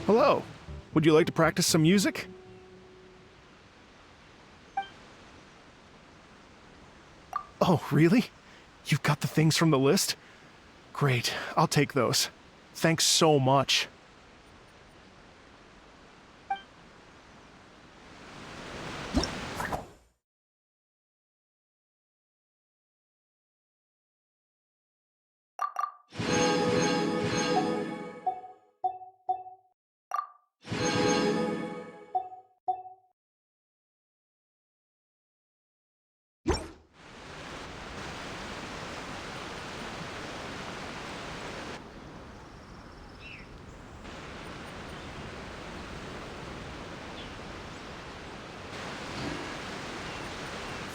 Hello. Would you like to practice some music? Oh, really? You've got the things from the list? Great, I'll take those. Thanks so much.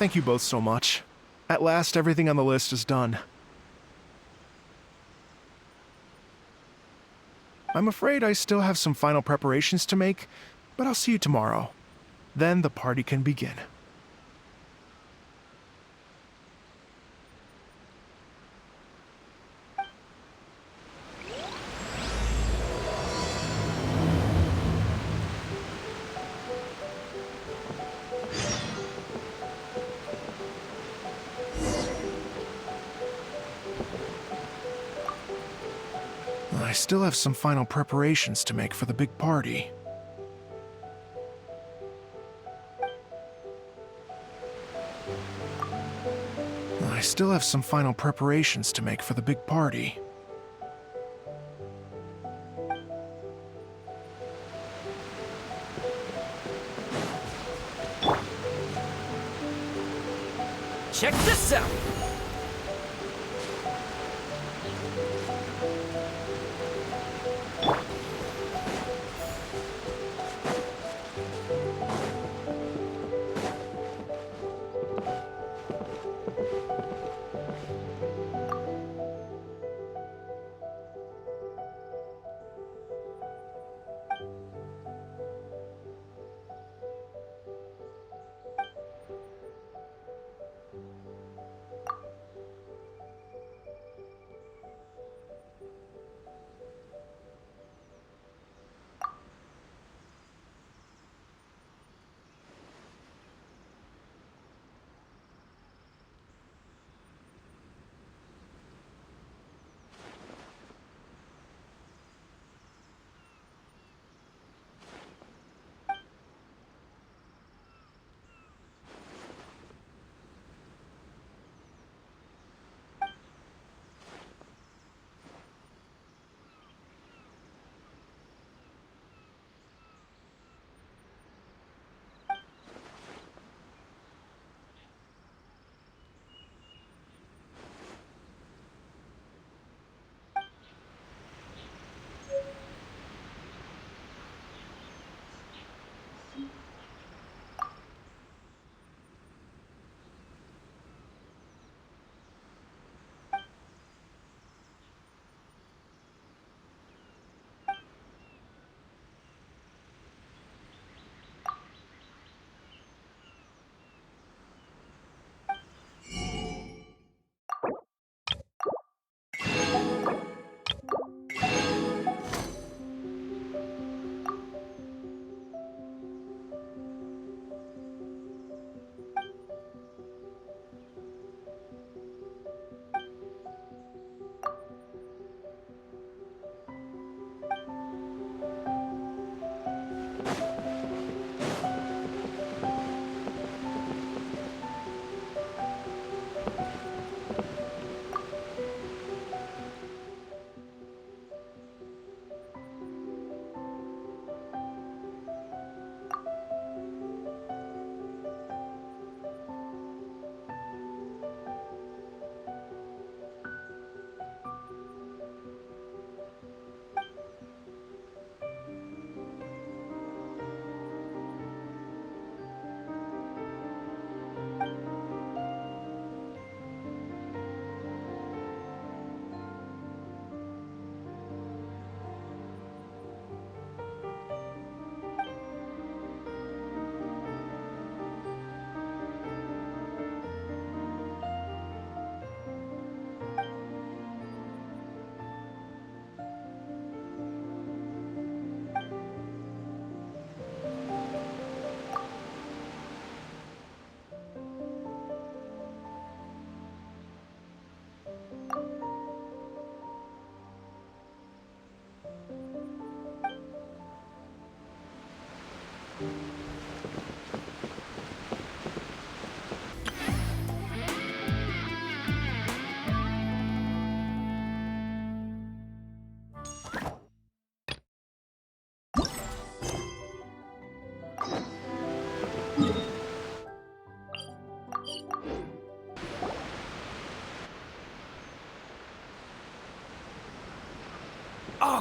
Thank you both so much. At last, everything on the list is done. I'm afraid I still have some final preparations to make, but I'll see you tomorrow. Then the party can begin. I still have some final preparations to make for the big party. I still have some final preparations to make for the big party. Check this out!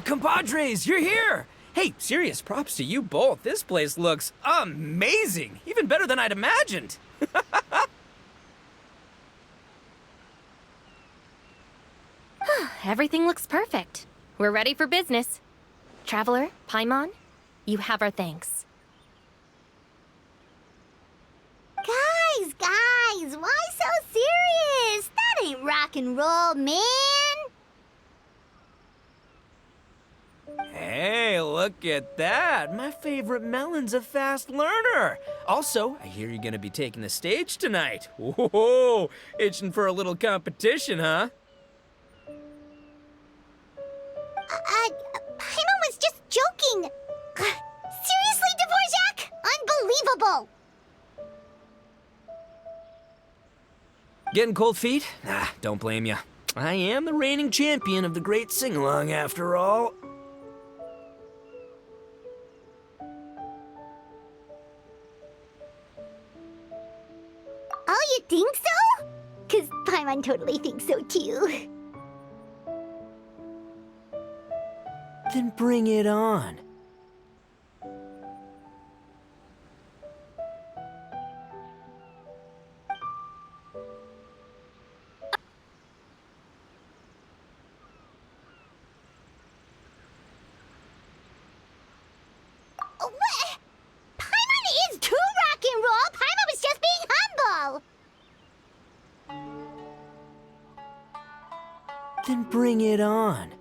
compadres, you're here! Hey, serious props to you both. This place looks amazing! Even better than I'd imagined! Everything looks perfect. We're ready for business. Traveler, Paimon, you have our thanks. Guys, why so serious? That ain't rock and roll, man! Hey, look at that! My favorite melon's a fast learner! Also, I hear you're gonna be taking the stage tonight. Whoa, itching for a little competition, huh? Paimon was just joking! Seriously, Dvorak? Unbelievable! Getting cold feet? Nah, don't blame ya. I am the reigning champion of the great sing-along after all. Oh, you think so? 'Cause Paimon totally thinks so too. Then bring it on. What? Paimon is too rock and roll! Paimon was just being humble! Then bring it on.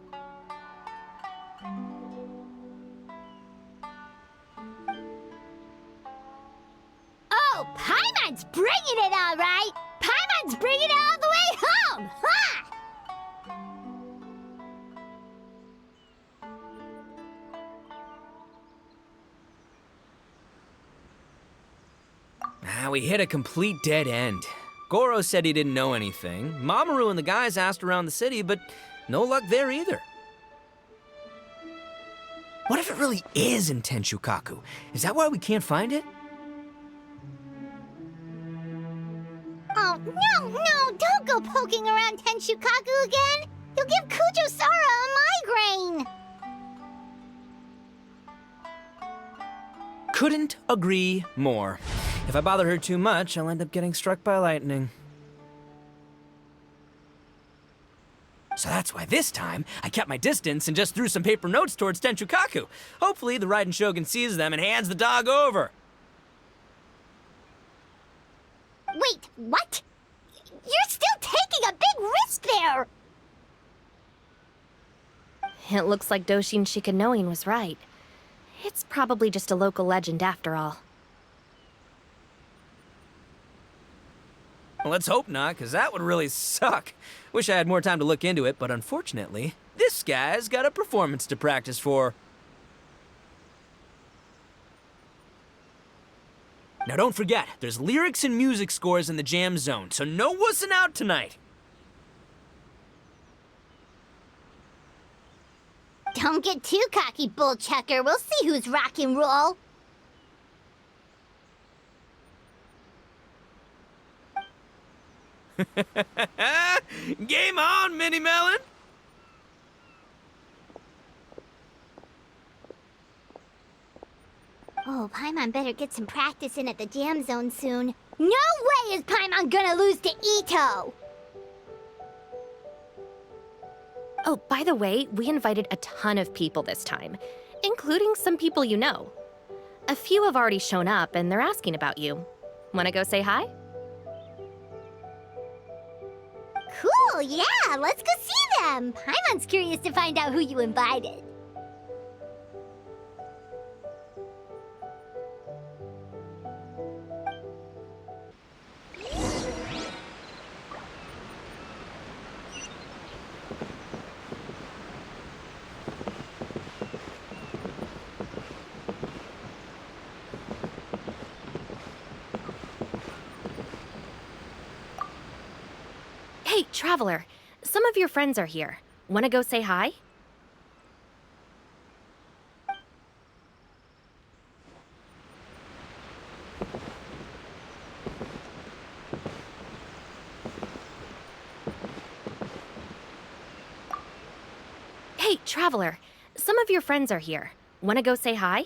Oh, Paimon's bringing it all right! Paimon's bringing it all the way home! Ha! We hit a complete dead end. Gorou said he didn't know anything. Mamoru and the guys asked around the city, but no luck there either. What if it really is in Tenshukaku? Is that why we can't find it? Oh, no, don't go poking around Tenshukaku again! You'll give Kujo Sara a migraine! Couldn't agree more. If I bother her too much, I'll end up getting struck by lightning. So that's why this time, I kept my distance and just threw some paper notes towards Tenshukaku. Hopefully, the Raiden Shogun sees them and hands the dog over. Wait, what? You're still taking a big risk there! It looks like Doushin Shikanoin was right. It's probably just a local legend after all. Well, let's hope not, because that would really suck. Wish I had more time to look into it, but unfortunately, this guy's got a performance to practice for. Now don't forget, there's lyrics and music scores in the jam zone, so no wussing out tonight. Don't get too cocky, bullchucker. We'll see who's rock and roll. Game on, Mini Melon! Oh, Paimon better get some practice in at the jam zone soon. No way is Paimon gonna lose to Itto! Oh, by the way, we invited a ton of people this time, including some people you know. A few have already shown up and they're asking about you. Wanna go say hi? Cool, yeah, let's go see them. Paimon's curious to find out who you invited. Hey, Traveler, some of your friends are here. Wanna go say hi? Hey, Traveler, Some of your friends are here. Wanna go say hi?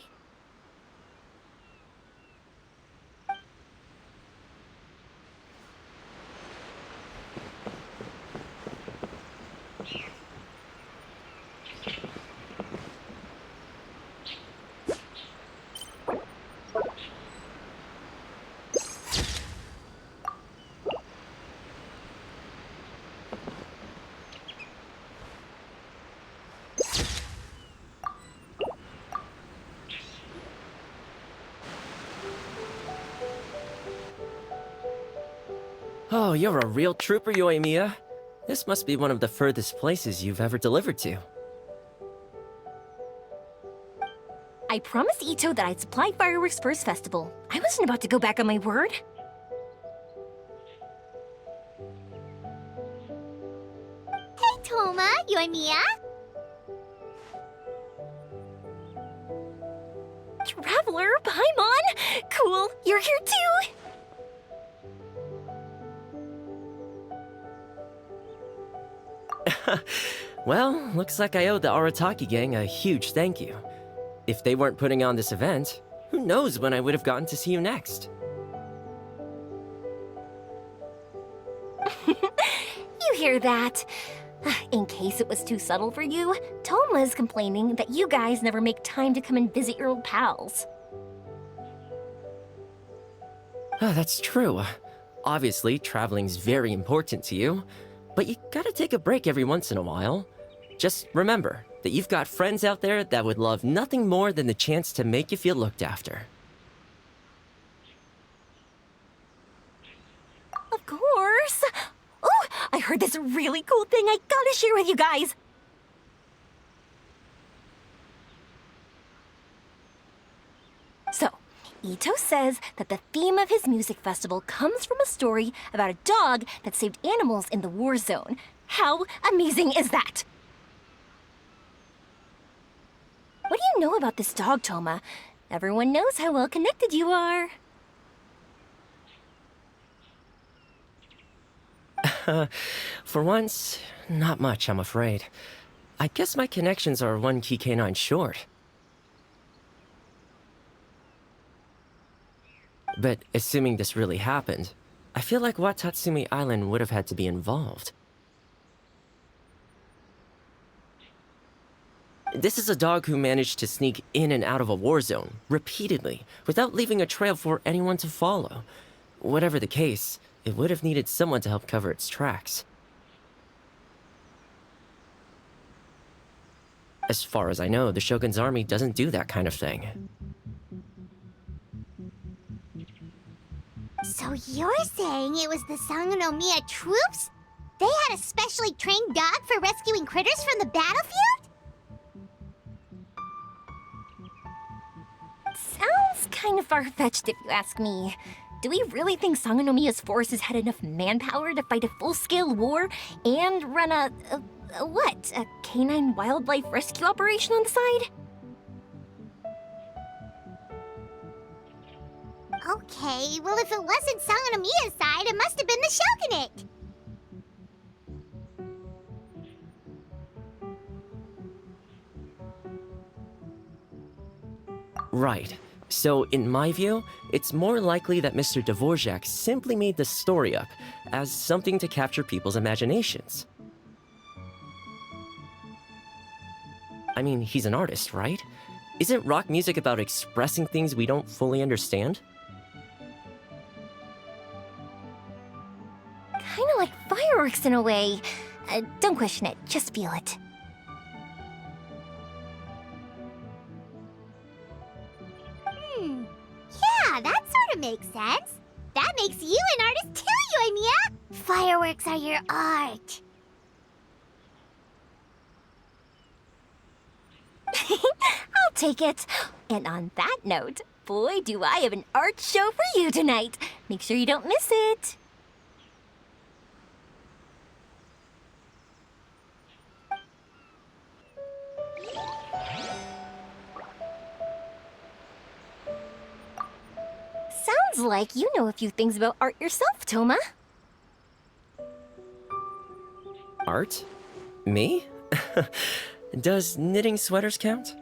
Oh, you're a real trooper, Yoimiya. This must be one of the furthest places you've ever delivered to. I promised Itto that I'd supply fireworks for his festival. I wasn't about to go back on my word. Hey, Thoma Yoimiya. Traveler, Paimon! Cool, you're here too! Well, looks like I owe the Arataki gang a huge thank you. If they weren't putting on this event, who knows when I would have gotten to see you next. You hear that? In case it was too subtle for you, Thoma's complaining that you guys never make time to come and visit your old pals. That's true. Obviously, traveling's very important to you, but you gotta take a break every once in a while. Just remember that you've got friends out there that would love nothing more than the chance to make you feel looked after. Of course! Oh, I heard this really cool thing I gotta share with you guys! So, Itto says that the theme of his music festival comes from a story about a dog that saved animals in the war zone. How amazing is that? What do you know about this dog, Thoma? Everyone knows how well connected you are. For once, not much, I'm afraid. I guess my connections are one key canine short. But assuming this really happened, I feel like Watatsumi Island would have had to be involved. This is a dog who managed to sneak in and out of a war zone, repeatedly, without leaving a trail for anyone to follow. Whatever the case, it would have needed someone to help cover its tracks. As far as I know, the Shogun's army doesn't do that kind of thing. So you're saying it was the Sangonomiya troops? They had a specially trained dog for rescuing critters from the battlefield? Sounds kind of far-fetched if you ask me. Do we really think Sangonomiya's forces had enough manpower to fight a full-scale war and run a canine wildlife rescue operation on the side? Okay, well if it wasn't Sangonomiya's side, it must have been the Shogunate. Right. So, in my view, it's more likely that Mr. Dvorak simply made the story up as something to capture people's imaginations. I mean, he's an artist, right? Isn't rock music about expressing things we don't fully understand? Kinda like fireworks in a way. Don't question it, just feel it. Yeah, that sort of makes sense. That makes you an artist too, Yoimiya! Fireworks are your art. I'll take it. And on that note, boy, do I have an art show for you tonight. Make sure you don't miss it. Sounds like you know a few things about art yourself, Thoma. Art? Me? Does knitting sweaters count?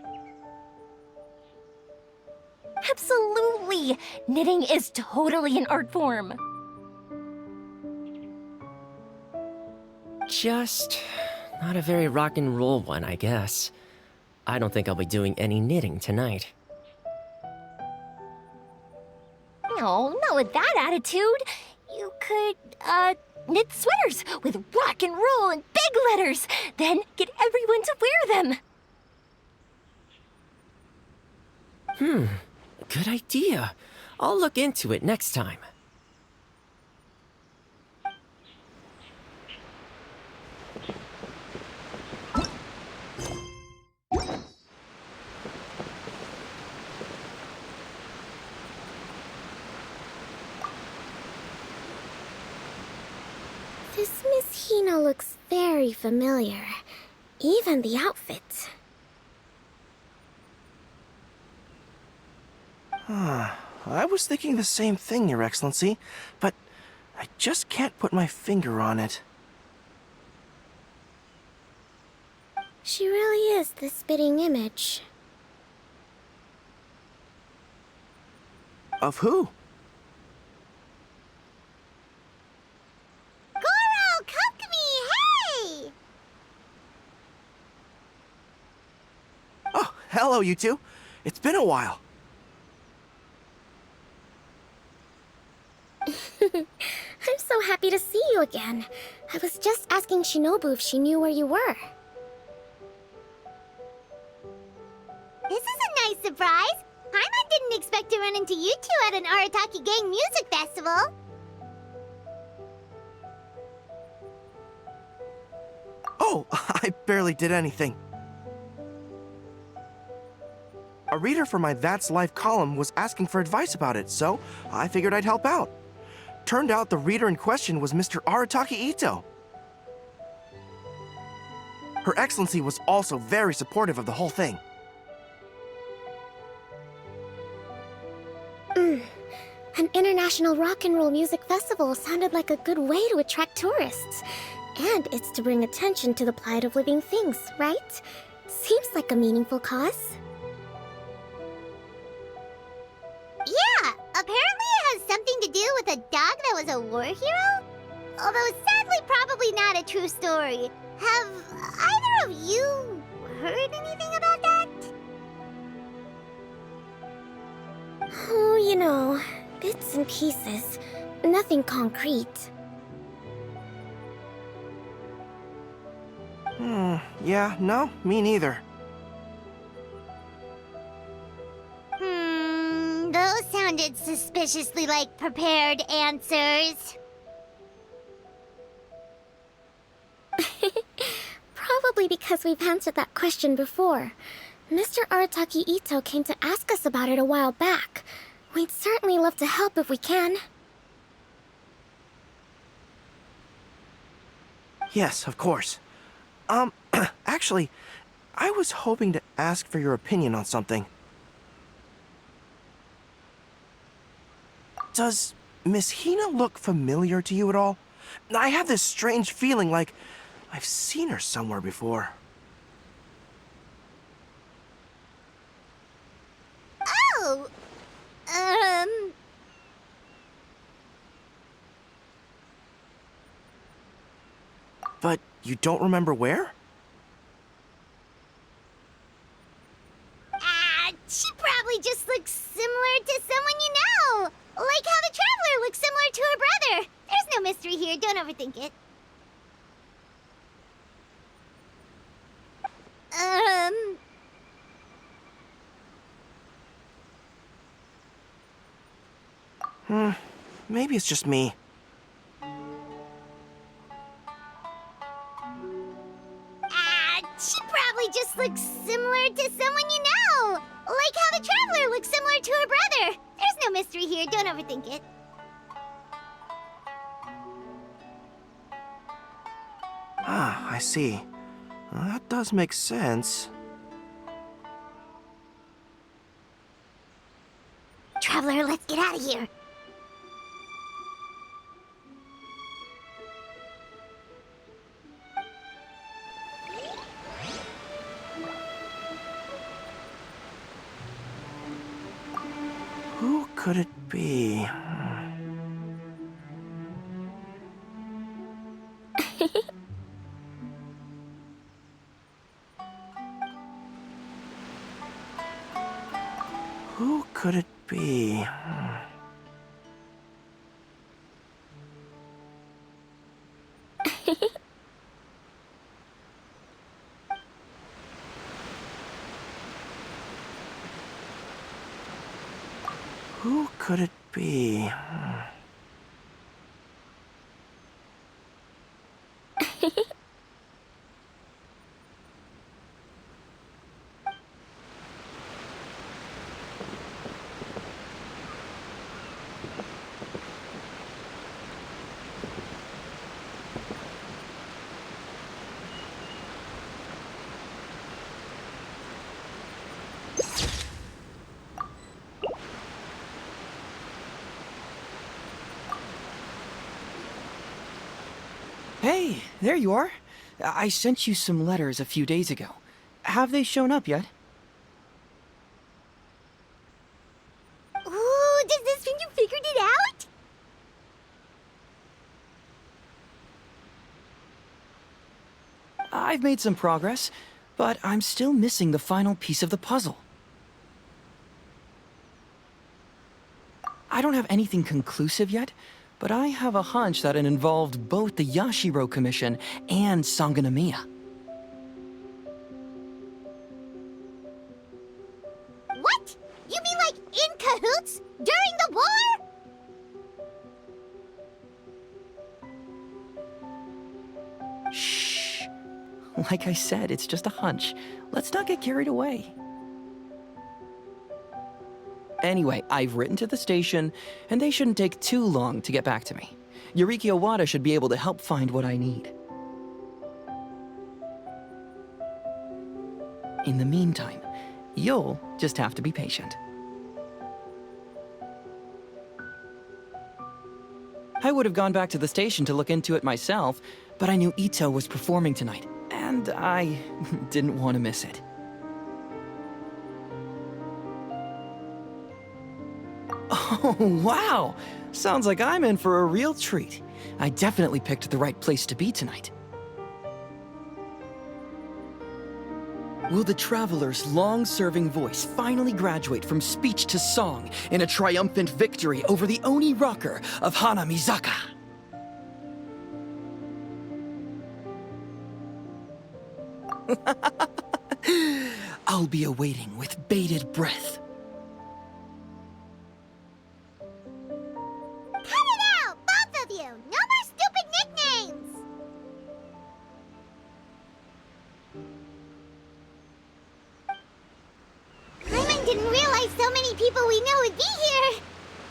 Absolutely! Knitting is totally an art form. Just not a very rock and roll one, I guess. I don't think I'll be doing any knitting tonight. No, not with that attitude. You could, knit sweaters with rock and roll and big letters, then get everyone to wear them. Good idea. I'll look into it next time. This Miss Hina looks very familiar. Even the outfit. I was thinking the same thing, Your Excellency, but I just can't put my finger on it. She really is the spitting image. Of who? Gorou! Kokomi! Hey! Oh, hello, you two. It's been a while. I'm so happy to see you again. I was just asking Shinobu if she knew where you were. This is a nice surprise. Paimon didn't expect to run into you two at an Arataki Gang music festival. Oh, I barely did anything. A reader for my That's Life column was asking for advice about it, so I figured I'd help out. Turned out the reader in question was Mr. Arataki Itto. Her Excellency was also very supportive of the whole thing. An international rock and roll music festival sounded like a good way to attract tourists. And it's to bring attention to the plight of living things, right? Seems like a meaningful cause. Yeah, apparently it has something to do with a dog that was a war hero? Although sadly probably not a true story. Have either of you heard anything about that? Oh, you know, bits and pieces. Nothing concrete. Yeah, no, me neither. Those sounded suspiciously like prepared answers. Probably because we've answered that question before. Mr. Arataki Itto came to ask us about it a while back. We'd certainly love to help if we can. Yes, of course. Actually, I was hoping to ask for your opinion on something. Does Miss Hina look familiar to you at all? I have this strange feeling like I've seen her somewhere before. Oh! But you don't remember where? She probably just looks similar to someone you know. Like how the Traveler looks similar to her brother. There's no mystery here, don't overthink it. Maybe it's just me. She probably just looks similar to someone you know. Like how the Traveler looks similar to her brother. There's no mystery here, don't overthink it. Ah, I see. That does make sense. Traveler, let's get out of here. Who could it be? Who could it be? Who could it be? Hey, there you are. I sent you some letters a few days ago. Have they shown up yet? Ooh, does this mean you figured it out? I've made some progress, but I'm still missing the final piece of the puzzle. I don't have anything conclusive yet, but I have a hunch that it involved both the Yashiro Commission and Sangonomiya. What? You mean like in cahoots? During the war? Shh. Like I said, it's just a hunch. Let's not get carried away. Anyway, I've written to the station, and they shouldn't take too long to get back to me. Yuriki Owada should be able to help find what I need. In the meantime, you'll just have to be patient. I would have gone back to the station to look into it myself, but I knew Itto was performing tonight, and I didn't want to miss it. Oh, wow! Sounds like I'm in for a real treat. I definitely picked the right place to be tonight. Will the Traveler's long-serving voice finally graduate from speech to song in a triumphant victory over the Oni rocker of Hana Mizaka? I'll be awaiting with bated breath. Cut it out, both of you! No more stupid nicknames! Paimon didn't realize so many people we know would be here.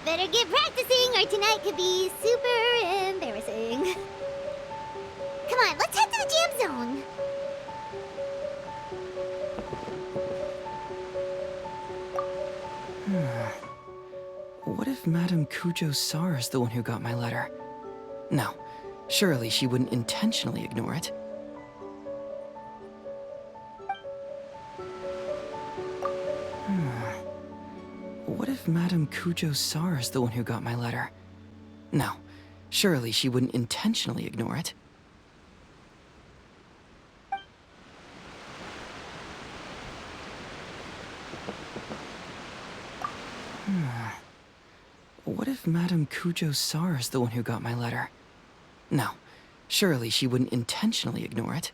Better get practicing or tonight could be super embarrassing. Come on, let's head to the jam zone. What if Madame Kujo Sara's the one who got my letter? No, surely she wouldn't intentionally ignore it. What if Madame Kujo Sara's the one who got my letter? No, surely she wouldn't intentionally ignore it. What if Madame Kujo Sara's the one who got my letter? No, surely she wouldn't intentionally ignore it.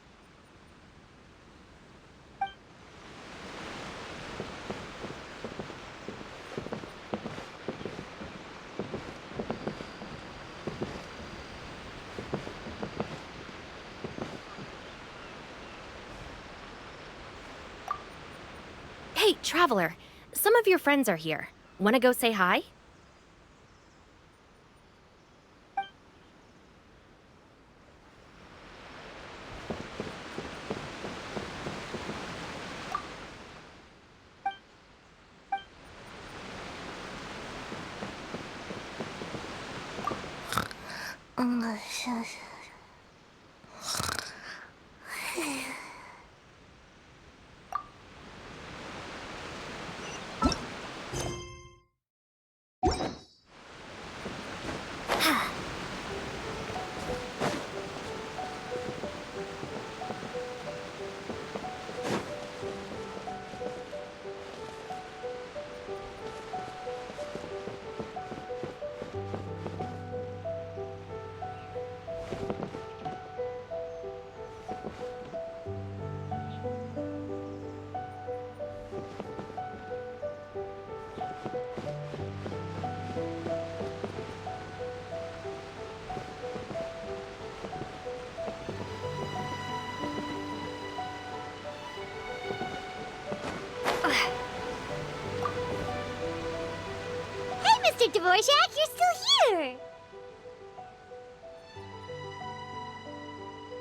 Hey, Traveler, some of your friends are here. Wanna go say hi? Mr. Dvorak, you're still here!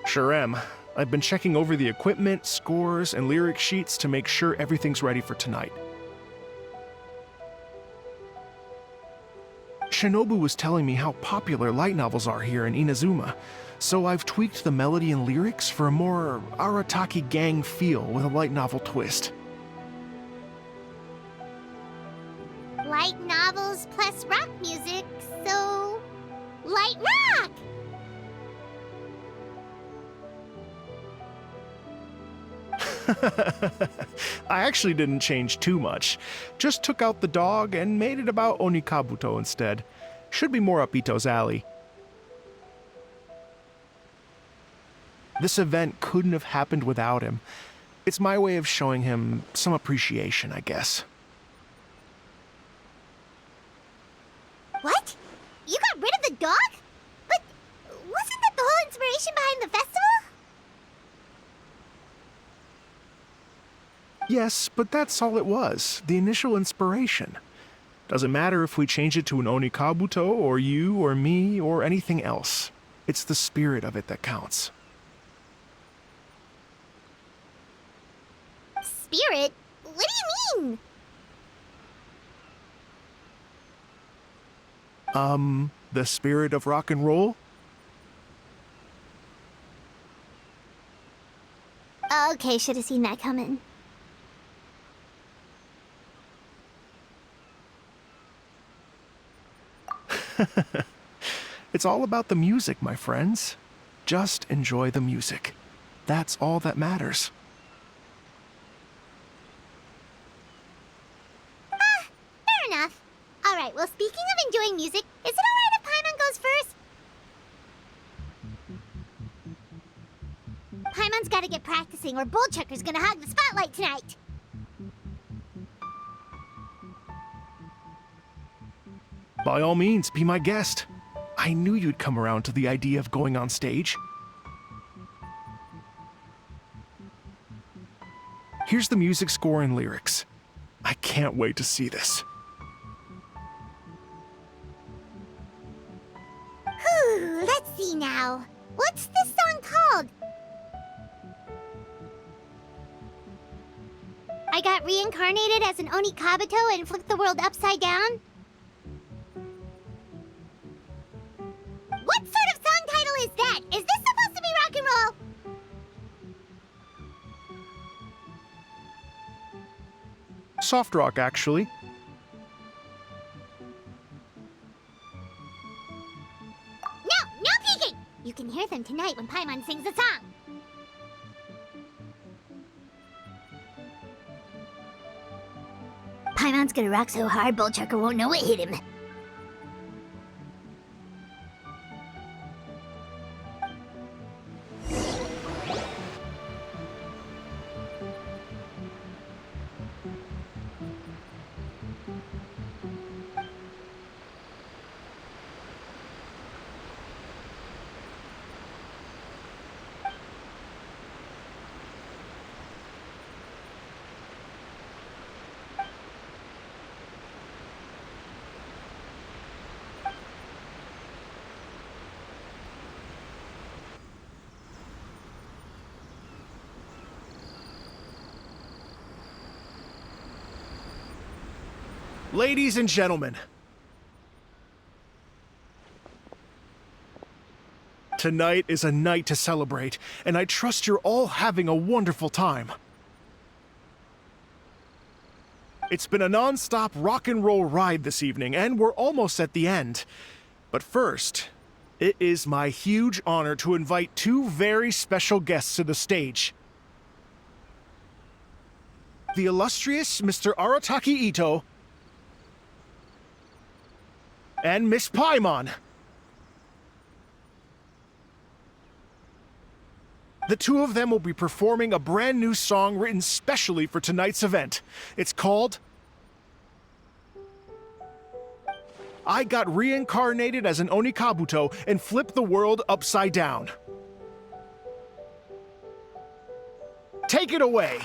Sure am. I've been checking over the equipment, scores, and lyric sheets to make sure everything's ready for tonight. Shinobu was telling me how popular light novels are here in Inazuma, so I've tweaked the melody and lyrics for a more Arataki gang feel with a light novel twist. Light novels plus rock music, so... Light rock! I actually didn't change too much. Just took out the dog and made it about Onikabuto instead. Should be more up Itto's alley. This event couldn't have happened without him. It's my way of showing him some appreciation, I guess. What? You got rid of the dog? But wasn't that the whole inspiration behind the festival? Yes, but that's all it was. The initial inspiration. Doesn't matter if we change it to an Onikabuto, or you, or me, or anything else. It's the spirit of it that counts. Spirit? What do you mean? The spirit of rock and roll? Okay, should have seen that coming. It's all about the music, my friends. Just enjoy the music. That's all that matters. Fair enough. Alright, well, speaking of enjoying music, is it alright if Paimon goes first? Paimon's gotta get practicing, or Bullchucker's gonna hog the spotlight tonight. By all means, be my guest. I knew you'd come around to the idea of going on stage. Here's the music score and lyrics. I can't wait to see this. Whew, let's see now. What's this song called? I got reincarnated as an Onikabuto and flipped the world upside down? What sort of song title is that? Is this supposed to be rock and roll? Soft rock, actually. No peeking! You can hear them tonight when Paimon sings the song. Paimon's gonna rock so hard, Bullchucker won't know what hit him. Ladies and gentlemen, tonight is a night to celebrate, and I trust you're all having a wonderful time. It's been a non-stop rock and roll ride this evening, and we're almost at the end. But first, it is my huge honor to invite two very special guests to the stage. The illustrious Mr. Arataki Itto and Miss Paimon. The two of them will be performing a brand new song written specially for tonight's event. It's called I Got Reincarnated as an Onikabuto and Flipped the World Upside Down. Take it away.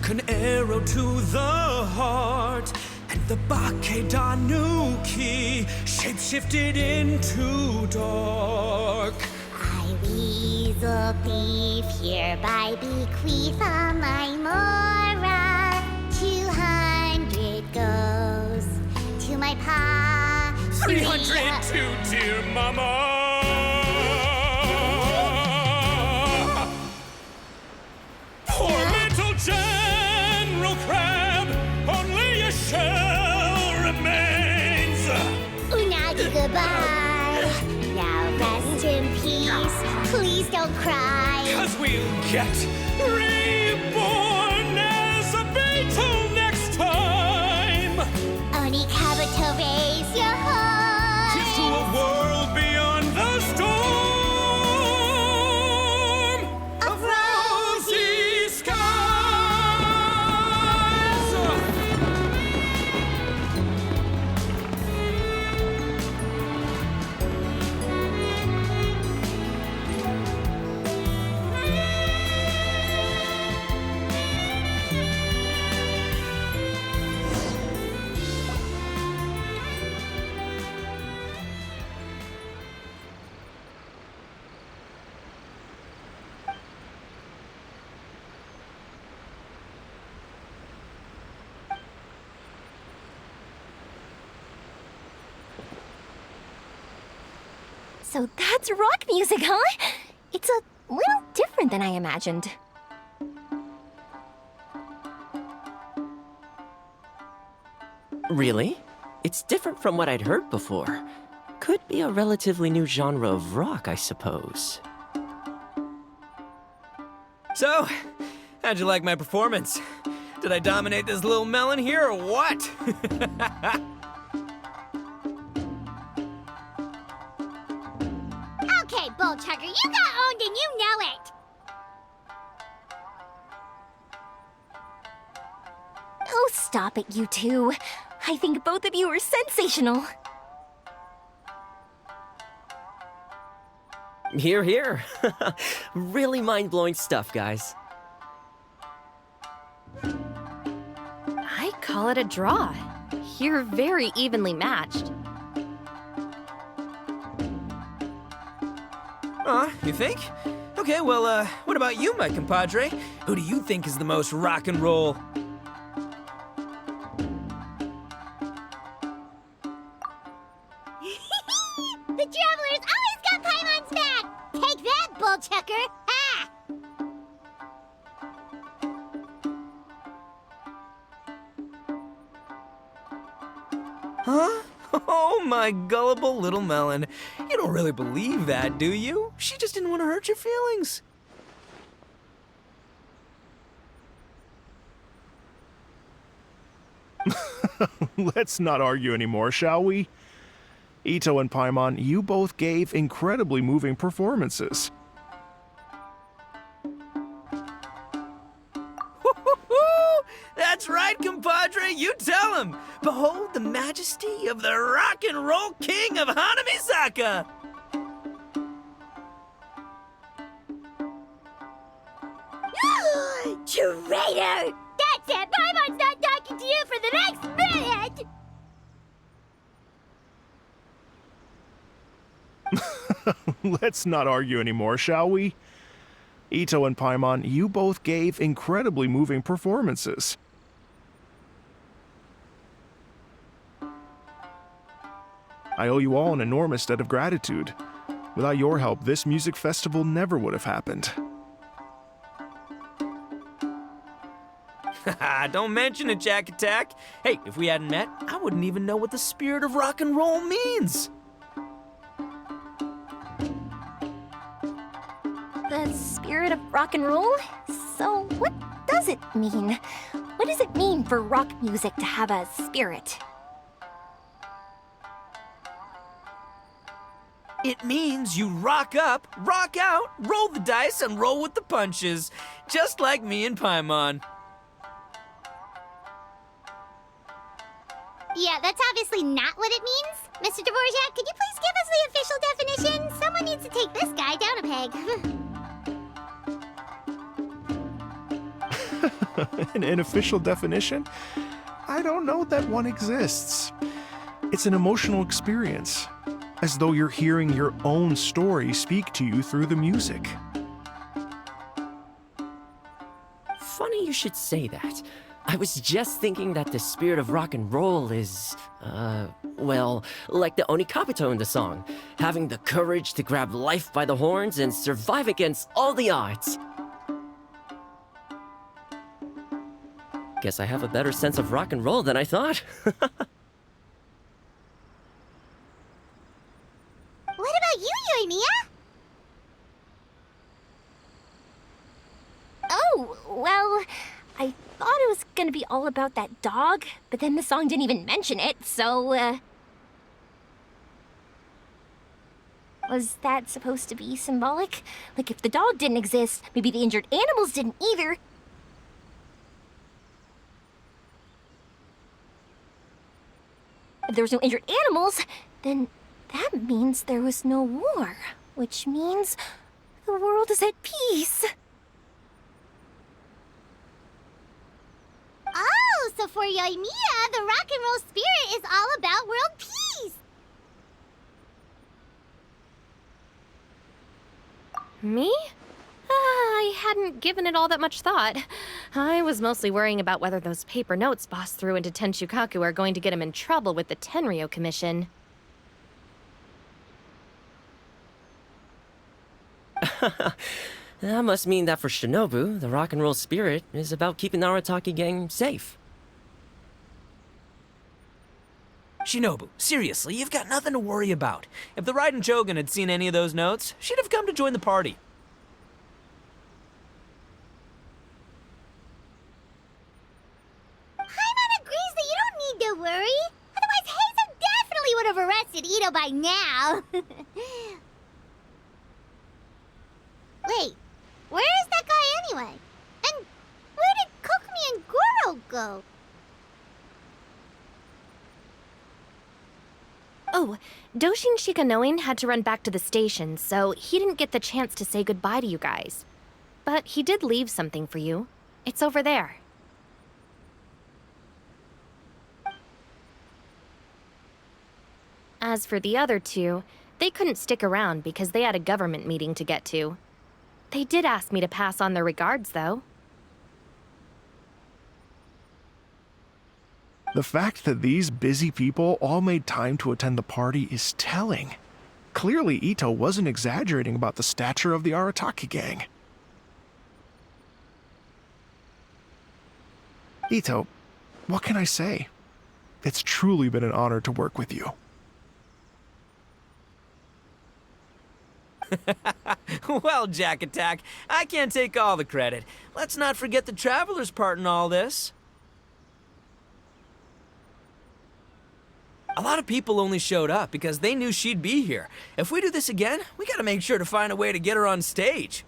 took an arrow to the heart, and the Bakedanuki shapeshifted into dark. I, weasel thief, hereby bequeath all my mora. 200 goes to my pa. 300 to dear mama. Poor little General Crab, only a shell remains. Unagi, goodbye. Now rest in peace. Please don't cry. 'Cause we'll get reborn as a beetle next time. Onikabuto, raise your heart. Here's to a world beyond the storm of rosy skies. So that's rock music, huh? It's a little different than I imagined. Really? It's different from what I'd heard before. Could be a relatively new genre of rock, I suppose. So, how'd you like my performance? Did I dominate this little melon here or what? Okay, Bull Chugger, you got owned and you know it. Oh, stop it, you two. I think both of you are sensational. Here, here. Really mind-blowing stuff, guys. I call it a draw. You're very evenly matched. You think? Okay, well, what about you, my compadre? Who do you think is the most rock and roll? The Traveler's always got Paimon's back. Take that, Bull Chucker. Ha! Huh? Oh, my gullible little melon. You don't really believe that, do you? She just didn't want to hurt your feelings. Let's not argue anymore, shall we? Itto and Paimon, you both gave incredibly moving performances. That's right, compadre, you tell him. Behold the majesty of the rock and roll king of Hanamisaka. Traitor! That's it! Paimon's not talking to you for the next minute! Let's not argue anymore, shall we? Itto and Paimon, you both gave incredibly moving performances. I owe you all an enormous debt of gratitude. Without your help, this music festival never would have happened. Don't mention it, Jack Attack. Hey, if we hadn't met, I wouldn't even know what the spirit of rock and roll means. The spirit of rock and roll? So what does it mean? What does it mean for rock music to have a spirit? It means you rock up, rock out, roll the dice, and roll with the punches. Just like me and Paimon. Yeah, that's obviously not what it means. Mr. Dvorak, could you please give us the official definition? Someone needs to take this guy down a peg. An official definition? I don't know that one exists. It's an emotional experience, as though you're hearing your own story speak to you through the music. Funny you should say that. I was just thinking that the spirit of rock and roll is, well, like the Onikabuto in the song, having the courage to grab life by the horns and survive against all the odds. Guess I have a better sense of rock and roll than I thought. What about you, Yoimiya? Oh, well, I thought it was gonna be all about that dog, but then the song didn't even mention it, so, was that supposed to be symbolic? Like, if the dog didn't exist, maybe the injured animals didn't either. If there was no injured animals, then that means there was no war, which means the world is at peace. Oh, so for Yoimiya, the rock and roll spirit is all about world peace. Me? I hadn't given it all that much thought. I was mostly worrying about whether those paper notes Boss threw into Tenshukaku are going to get him in trouble with the Tenryou Commission. That must mean that for Shinobu, the rock and roll spirit is about keeping the Arataki gang safe. Shinobu, seriously, you've got nothing to worry about. If the Raiden Shogun had seen any of those notes, she'd have come to join the party. Paimon agrees that you don't need to worry. Otherwise, Heizou definitely would have arrested Itto by now. Wait, where is that guy anyway? And where did Kokomi and Gorou go? Oh, Doushin Shikanoin had to run back to the station, so he didn't get the chance to say goodbye to you guys. But he did leave something for you. It's over there. As for the other two, they couldn't stick around because they had a government meeting to get to. They did ask me to pass on their regards, though. The fact that these busy people all made time to attend the party is telling. Clearly, Itto wasn't exaggerating about the stature of the Arataki gang. Itto, what can I say? It's truly been an honor to work with you. Well, Jack Attack, I can't take all the credit. Let's not forget the Traveler's part in all this. A lot of people only showed up because they knew she'd be here. If we do this again, we gotta make sure to find a way to get her on stage.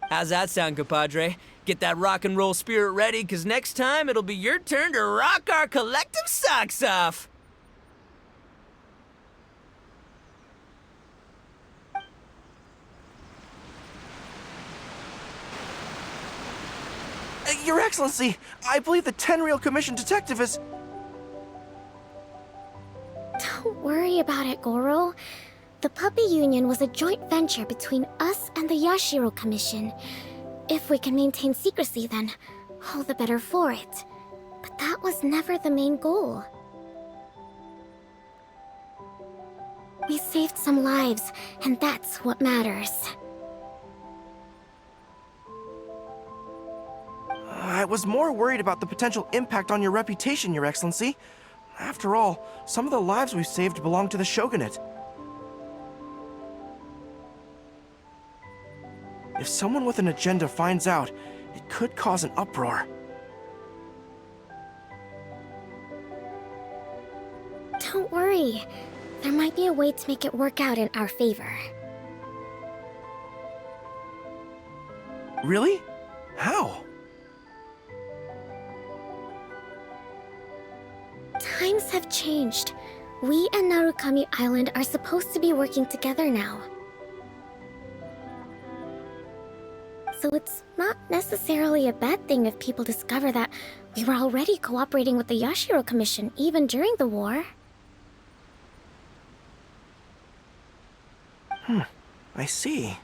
How's that sound, compadre? Get that rock and roll spirit ready, because next time it'll be your turn to rock our collective socks off. Your Excellency, I believe the Tenryou Commission detective is... Don't worry about it, Gorou. The Puppy Union was a joint venture between us and the Yashiro Commission. If we can maintain secrecy, then all the better for it. But that was never the main goal. We saved some lives, and that's what matters. I was more worried about the potential impact on your reputation, Your Excellency. After all, some of the lives we've saved belong to the Shogunate. If someone with an agenda finds out, it could cause an uproar. Don't worry. There might be a way to make it work out in our favor. Really? How? Times have changed. We and Narukami Island are supposed to be working together now. Though it's not necessarily a bad thing if people discover that we were already cooperating with the Yashiro Commission even during the war. I see.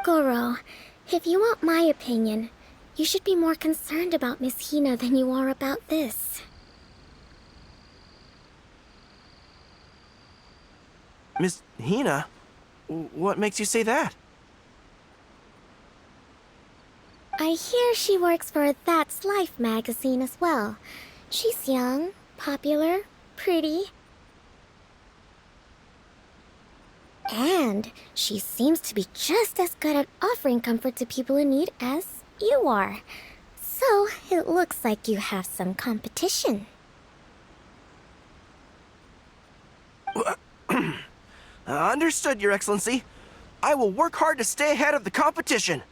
Gorou, if you want my opinion, you should be more concerned about Miss Hina than you are about this. Miss Hina? What makes you say that? I hear she works for That's Life magazine as well. She's young, popular, pretty. And she seems to be just as good at offering comfort to people in need as you are. So it looks like you have some competition. Understood, Your Excellency. I will work hard to stay ahead of the competition.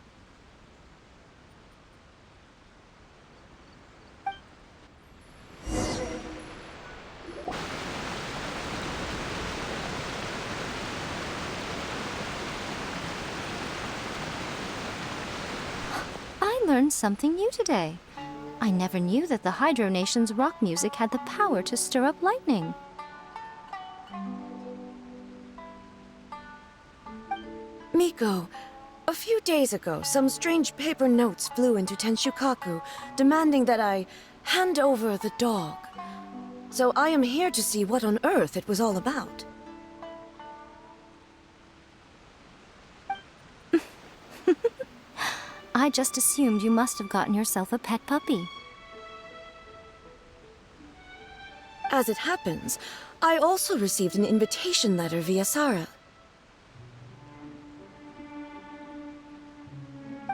I learned something new today. I never knew that the Hydro Nation's rock music had the power to stir up lightning. Miko, a few days ago, some strange paper notes flew into Tenshukaku, demanding that I hand over the dog. So I am here to see what on earth it was all about. I just assumed you must have gotten yourself a pet puppy. As it happens, I also received an invitation letter via Sara.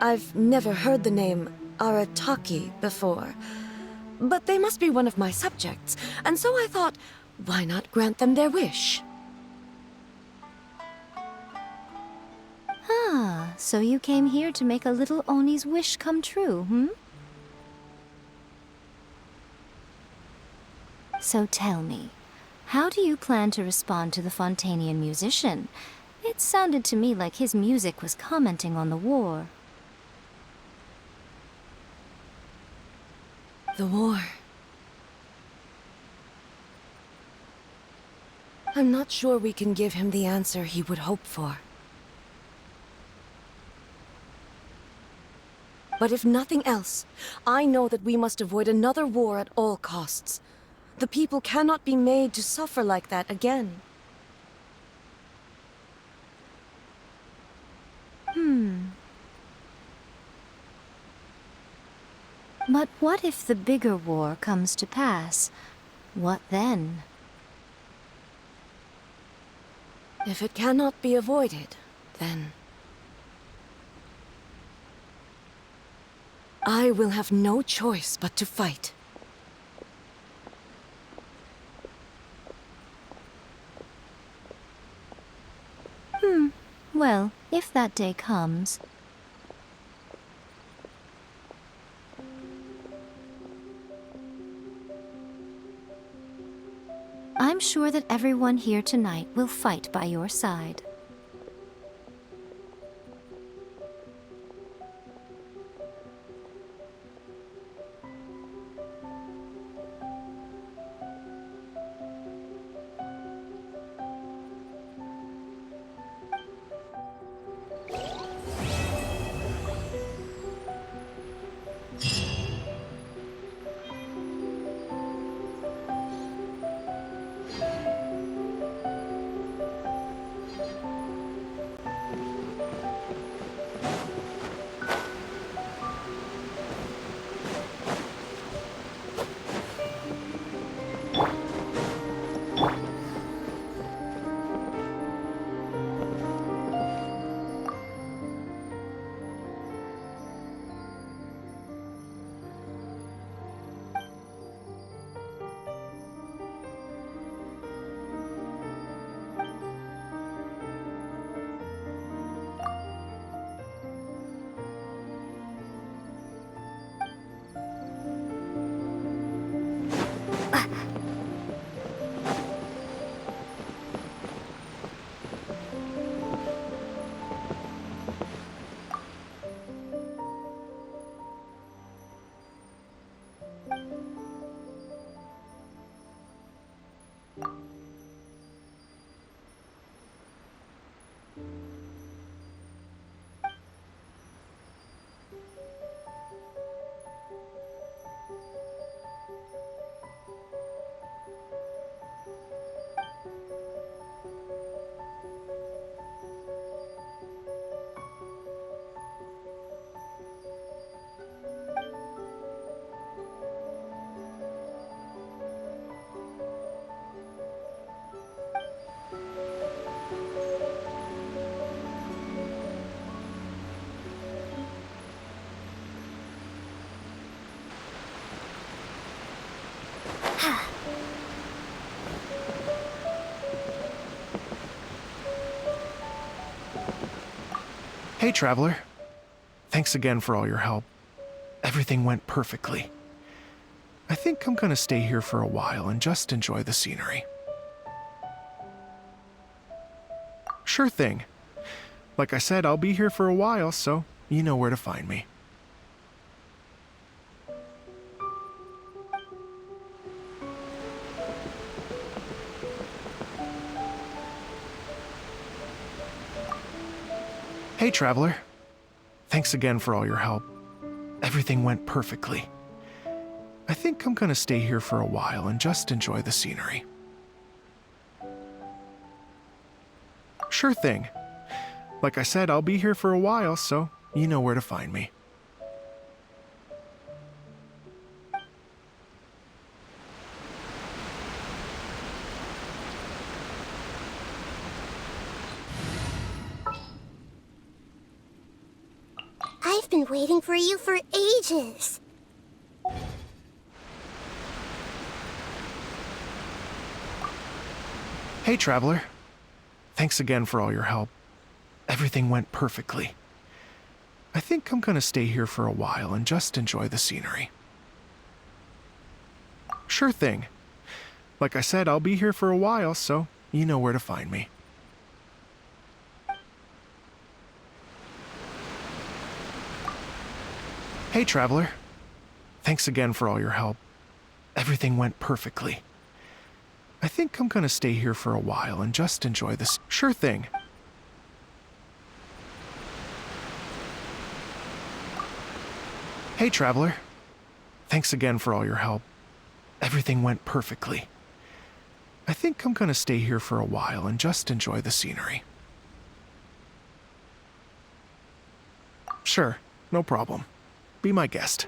I've never heard the name Arataki before, but they must be one of my subjects, and so I thought, why not grant them their wish? Ah, so you came here to make a little Oni's wish come true, hmm? So tell me, how do you plan to respond to the Fontanian musician? It sounded to me like his music was commenting on the war. The war. I'm not sure we can give him the answer he would hope for. But if nothing else, I know that we must avoid another war at all costs. The people cannot be made to suffer like that again. But what if the bigger war comes to pass? What then? If it cannot be avoided, then I will have no choice but to fight. Well, if that day comes... I'm sure that everyone here tonight will fight by your side. Hey, traveler. Thanks again for all your help. Everything went perfectly. I think I'm gonna stay here for a while and just enjoy the scenery. Sure thing. Like I said, I'll be here for a while, so you know where to find me. Hey, traveler. Thanks again for all your help. Everything went perfectly. I think I'm gonna stay here for a while and just enjoy the scenery. Sure thing. Like I said, I'll be here for a while, so you know where to find me. I've been waiting for you for ages. Hey, traveler. Thanks again for all your help. Everything went perfectly. I think I'm gonna stay here for a while and just enjoy the scenery. Sure thing. Like I said, I'll be here for a while, so you know where to find me. Hey, traveler. Thanks again for all your help. Everything went perfectly. I think I'm gonna stay here for a while and just enjoy this. Sure thing. Hey, traveler. Thanks again for all your help. Everything went perfectly. I think I'm gonna stay here for a while and just enjoy the scenery. Sure, no problem. Be my guest.